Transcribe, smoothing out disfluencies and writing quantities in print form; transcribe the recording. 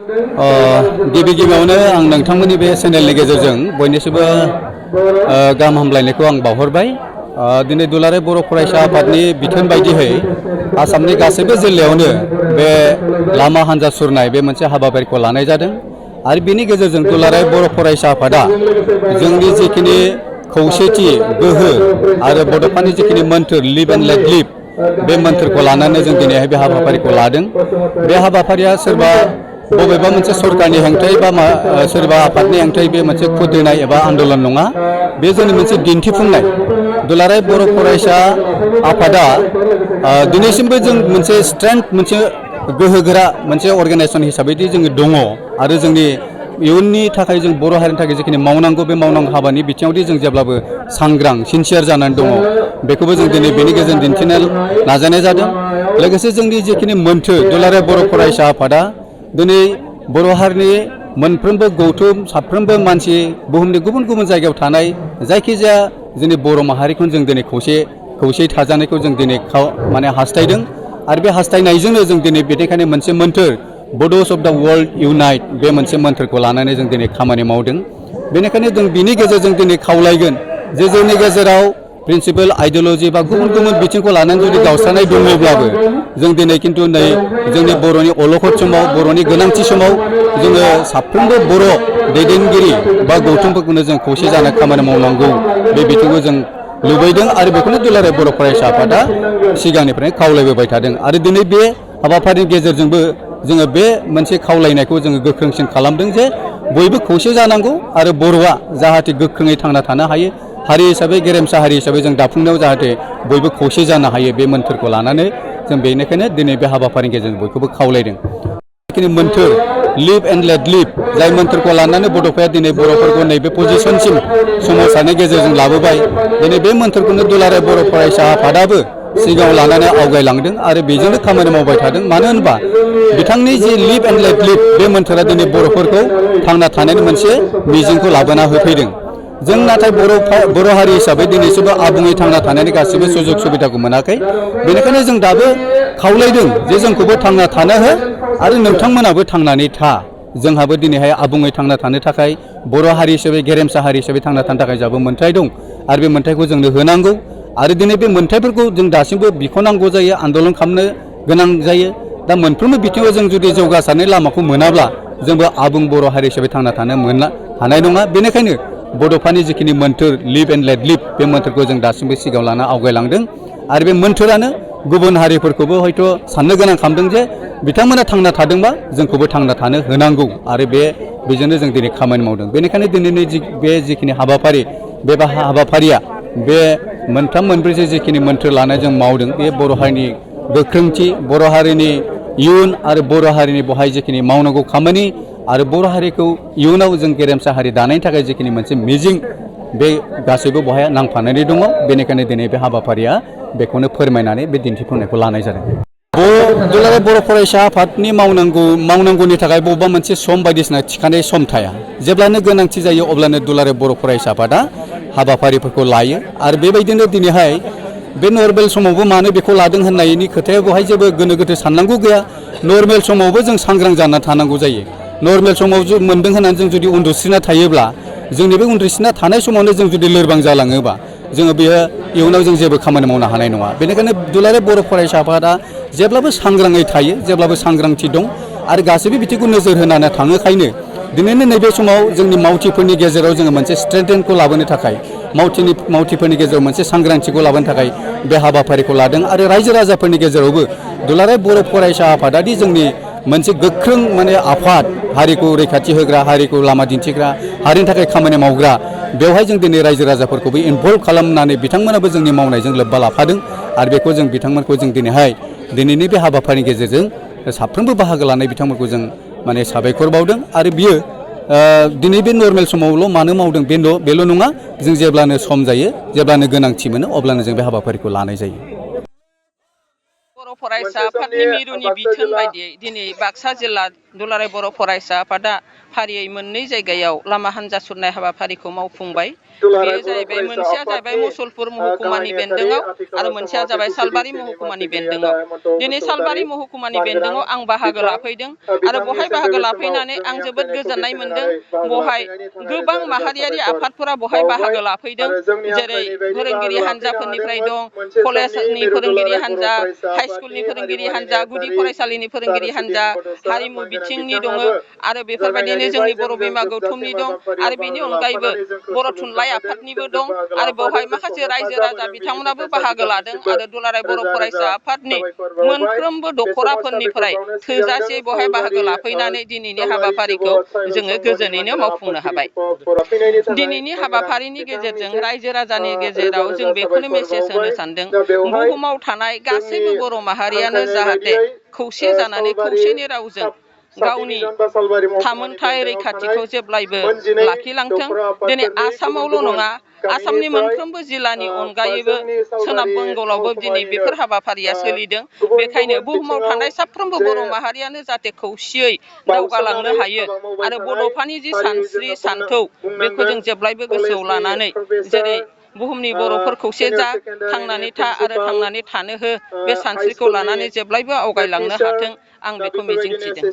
गिबि गिबियावनो आं नोंथांमोननि बे चेनेलनि गेजेरजों बयनिसिमबो गाहाम हामलायनायखौ आं बावहरबाय। दिनै दुलाराय बर' फरायसा आफादनि बिथोन बायदियै आसामनि गासैबो जिल्लायावनो बे लामा हान्जा सुरनाय बे मोनसे हाबाफारिखौ लानाय जादों आरो बेनि गेजेरजों दुलाराय बर' फरायसा आफादा जोंनि जिखिनि खौसेथि गोहो आरो बड'फानि जिखिनि मोन्थोर लिभ एन्ड लेट लिभ बे मोन्थोरखौ लानानै जों दिनैहाय बे हाबाफारिखौ लादों। बे हाबाफारिया सोरबा बबेबा मोनसे सरकारनि हेंथायै बा सोरबा आफादनि हेंथायै बे मोनसे खुद्रिनाय एबा आन्दलन नङा, बे जोंनि मोनसे दिन्थिफुंनाय। दुलाराय बर' फरायसा आफादा दिनैसिमबो जों मोनसे स्ट्रेंथ मोनसे गोहोगोरा मोनसे अर्गेनाइजेसन हिसाबैदि जोङो दङ आरो जोंनि इयुननि थाखाय जों बर' हारिनि थाखाय जिखिनि मावनांगौ बे मावनांगौ हाबानि बिथिङावदि जों जेब्लाबो सांग्रां सिनसियार जानानै दङ, बेखौबो जों दिनै बेनि गेजेरजों दिन्थिनो नाजानाय जादों। लोगोसे जोंनि जिखिनि मोन्थोर दुलाराय बर' फरायसा आफादा दिनै बर' हारिनि मोनफ्रोमबो गौथुम साफ्रोमबो मानसि बुहुमनि गुबुन गुबुन जायगायाव थानाय जायखिजाया जोंनि बर' माहारिखौनो जों दिनै खौसेयै थाजानायखौ जों दिनै माने हास्थायदों आरो बे हास्थायनायजोंनो जों दिनै बेनिखायनो मोनसे मोन्थोर बड'स अफ दा वर्ल्ड इउनाइट बे मोनसे मोन्थोरखौ लानानै जों दिनै खामानि मावदों। बेनिखायनो जों बिनि गेजेरजों दिनै खावलायगोन जे जोंनि गेजेराव प्रिन्सिपेल आइडिय'लजि बा गुबुन गुबुन बिथिंखौ लानानै जुदि गावस्रानाय दङब्लाबो जों दिनै खिन्थु नै जोंनि बर'नि अलखद समाव बर'नि गोनांथि समाव जोङो साफ्रोमबो बर' दैदेनगिरि बा गौथुमफोरखौनो जों खौसे जाना खामानि मावनांगौ बे बिथिंखौ जों लुबैदों आरो बेखौनो दुलाराय बर' फरायसा आफादा सिगांनिफ्रायनो खावलायबोबाय थादों आरो दिनै बे हाबाफारिनि गेजेरजोंबो जोङो बे मोनसे खावलायनायखौ जोङो गोख्रोंसिन खालामदों जे बयबो खौसे जानांगौ आरो बर'आ जाहाथे गोख्रोङै थांना थानो हायो, हारि हिसाबै गेरेमसा हारि हिसाबै जों दाफुंनायाव जाहाथे बयबो खौसे जानो हायो बे मोन्थोरखौ लानानै जों बेनिखायनो दिनै बे हाबाफारिनि गेजेरजों बयखौबो खावलायदों। जिखिनि मोन्थोर लिभ एन्ड लेट लिभ जाय मोन्थोरखौ लानानै बड'फाया दिनै बर'फोरखौ नैबे पजिसनसिम सोमावसारनायनि गेजेरजों लाबोबाय, दिनै बे मोन्थोरखौनो दुलाराय बर' फरायसा आफादाबो सिगाङाव लानानै आवगायलांदों आरो बेजोंनो खामानि मावबाय थादों। मानो होनबा बिथांनि जि लिभ एन्ड लेट लिभ बे मोन्थोरा दिनै बर'फोरखौ थांना थानायनि मोनसे मिजिंखौ लाबोना होफैदों। जों नाथाय बर' हारि हिसाबै दिनैसिमबो आबुङै थांना थानायनि गासैबो सुजुग सुबिदाखौ मोनाखै। बेनिखायनो जों दाबो खावलायदों जे जोंखौबो थांना थानो हो आरो नोंथांमोनाबो थांनानै था। जोंहाबो दिनैहाय आबुङै थांना थानो थाखाय बर' हारि हिसाबै गेरेमसा हारि हिसाबै थांना थानो थाखाय जोंहाबो मोन्थाय दं आरो बे मोन्थायखौ जोंनो होनांगौ आरो दिनै बे मोन्थायफोरखौ जों दासिमबो बिख'नांगौ जायो, आन्दलन खालामनो गोनां जायो। दा मोनफ्रोमबो बिथिङाव जों जुदि जौगासारनाय लामाखौ मोनाब्ला जोंबो आबुं बर' हारि हिसाबै थांना थानो हानाय नङा। बेनिखायनो बड'फानि जिखिनि मोन्थोर लिभ एन्ड लेट लिभ बे मोन्थोरखौ जों दासिमबो सिगाङाव लाना आवगायलांदों आरो बे मोन्थोरानो गुबुन हारिफोरखौबो हयथ' साननो गोनां खालामदों जे बिथांमोना थांना थादोंबा जोंखौबो थांना थानो होनांगौ आरो बेजोंनो जों दिनै खामानि मावदों। बेनिखायनो दिनैनि बे जिखिनि हाबाफारि बे हाबाफारिया बे मोनथाम मोनब्रैसो जिखिनि मोन्थोर लानाय जों मावदों बे बर' हारिनि गोख्रोंथि, बर' हारिनि इयुन आरो बर' हारिनि बेवहाय जिखिनि मावनांगौ खामानि आरो बर' हारिखौ इयुनाव जों गेरेमसा हारि दानायनि थाखाय जिखिनि मोनसे मिजिं बे गासैबो बेवहाय नांफानानै दङ। बेनिखायनो दिनै बे हाबाफारिया बेखौनो फोरमायनानै बे दिन्थिफुंनायखौ लानाय जादों। दुलाराय बर' फरायसा आफादनि मावनांगौनि थाखाय बबेबा मोनसे सम बायदिसिना थिखानाय सम थाया। जेब्लानो गोनांथि जायो अब्लानो दुलाराय बर' फरायसा आफादा हाबाफारिफोरखौ लायो आरो बेबायदिनो दिनैहाय बे नर्मेल समावबो मानो बेखौ लादों होननायनि खोथाया बेवहाय जेबो गोनो गोथो साननांगौ गैया। नर्मेल समावबो जों सांग्रां जाना थानांगौ जायो। नर्मेल समाव मोन्दों होननानै जों जुदि उन्दुस्रिना थायोब्ला जोंनि बे उन्दुस्रिना थानाय समावनो जों जुदि लोरबां जालाङोबा जोङो बेयो इयुनाव जों जेबो खामानि मावनो हानाय नङा। बेनिखायनो दुलाराय बर' फरायसा आफादा जेब्लाबो सांग्राङै थायो, जेब्लाबो सांग्रांथि दं आरो गासैबो बिथिंखौ नोजोर होनानै थाङोखायनो दिनैनो नैबे समाव जोंनि मावथिफोरनि गेजेराव जोङो मोनसे स्ट्रेंथेनखौ लाबोनो थाखाय मावथिफोरनि गेजेराव मोनसे सांग्रांथिखौ लाबोनो थाखाय बे हाबाफारिखौ लादों आरो रायजो राजाफोरनि गेजेरावबो दुलाराय बर' फरायसा आफादादि जोंनि मोनसे गोख्रों माने आफाद, हारिखौ रैखाथि होग्रा, हारिखौ लामा दिन्थिग्रा, हारिनि थाखाय खामानि मावग्रा, बेवहाय जों दिनै रायजो राजाफोरखौबो इनभल्भ खालामनानै बिथांमोनाबो जोंनि मावनायजों लोब्बा लाफादों आरो बेखौ जों बिथांमोनखौ जों दिनैहाय दिनैनि बे हाबाफारिनि गेजेरजों साफ्रोमबो बाहागो लानाय बिथांमोनखौ जों माने साबायखर बावदों आरो बियो दिनै बे नर्मेल समावल' मानो मावदों बेल' नङा। जों जेब्लानो सम जायो, जेब्लानो गोनांथि मोनो अब्लानो जों बे हाबाफारिखौ लानाय जायो। बर' फरायसा आफादनि मिरुनि बिथोन बायदियै दिनै बाक्सा जिल्ला दुलाराय बर' फरायसा आफादा फारियै मोननै जायगायाव लामा हान्जा सुरनाय हाबाफारिखौ मावफुंबाय। बेयो जाहैबाय मोनसेया जाहैबाय मुसलपुर महकुमानि बेन्दोङाव आरो मोनसेया जाबाय सालबारि महकुमानि बेन्दोङाव। दिनै सालबारि महकुमानि बेन्दोङाव आं बाहागो लाफैदों आरो बहाय बाहागो लाफैनानै आं जोबोद गोजोननाय मोनदों। बहाय गोबां माहारियारि आफादफोरा बहाय बाहागो लाफैदों, जेरै फोरोंगिरि हान्जाफोरनिफ्राय दं, कलेजनि फोरोंगिरि हान्जा, हाइस्कुलनि फोरोंगिरि हान्जा, गुदि फरायसालिनि फोरोंगिरि हान्जा, हारिमु बिथिंनि दङ आरो बेफोरबायदिनो जोंनि बर' बिमा गौथुमनि दं आरो बेनि अनगायैबो बर' थुनलाइ आफादनिबो दं आरो बेवहाय माखासे रायजो राजा बिथांमोनाबो बाहागो लादों आरो दुलाराय बर' फरायसा आफादनि मोनफ्रोमबो दख'राफोरनिफ्राय थोजासे बहाय बाहागो लाफैनानै दिनैनि हाबाफारिखौ जोङो गोजोनैनो मावफुंनो हाबाय। दिनैनि हाबाफारिनि गेजेरजों रायजो राजानि गेजेराव जों बेखौनो मेसेज होनो सानदों, बुहुमाव थानाय गासैबो बर' माहारियानो जाहाथे खौसे जानानै खौसेनि रावजों गावनि थामोनथाय रैखाथिखौ जेब्लायबो लाखिलांथों। दिनै आसामावल' नङा, आसामनि मोनफ्रोमबो जिल्लानि अनगायैबो सोनाब बेंगलावबो दिनै बेफोर हाबाफारिया सोलिदों। बेखायनो बुहुमाव थानाय साफ्रोमबो बर' माहारियानो जाहाथे खौसेयै दावगालांनो हायो आरो बड'फानि जि सानस्रि सान्थौ बेखौ जों जेब्लायबो गोसोआव लानानै, जेरै बुहुमनि बर'फोर खौसे जा, थांनानै था आरो थांनानै थानो हो, बे सानस्रिखौ लानानै जेब्लायबो आवगायलांनो हाथों, आं बेखौ मिजिंथिदों।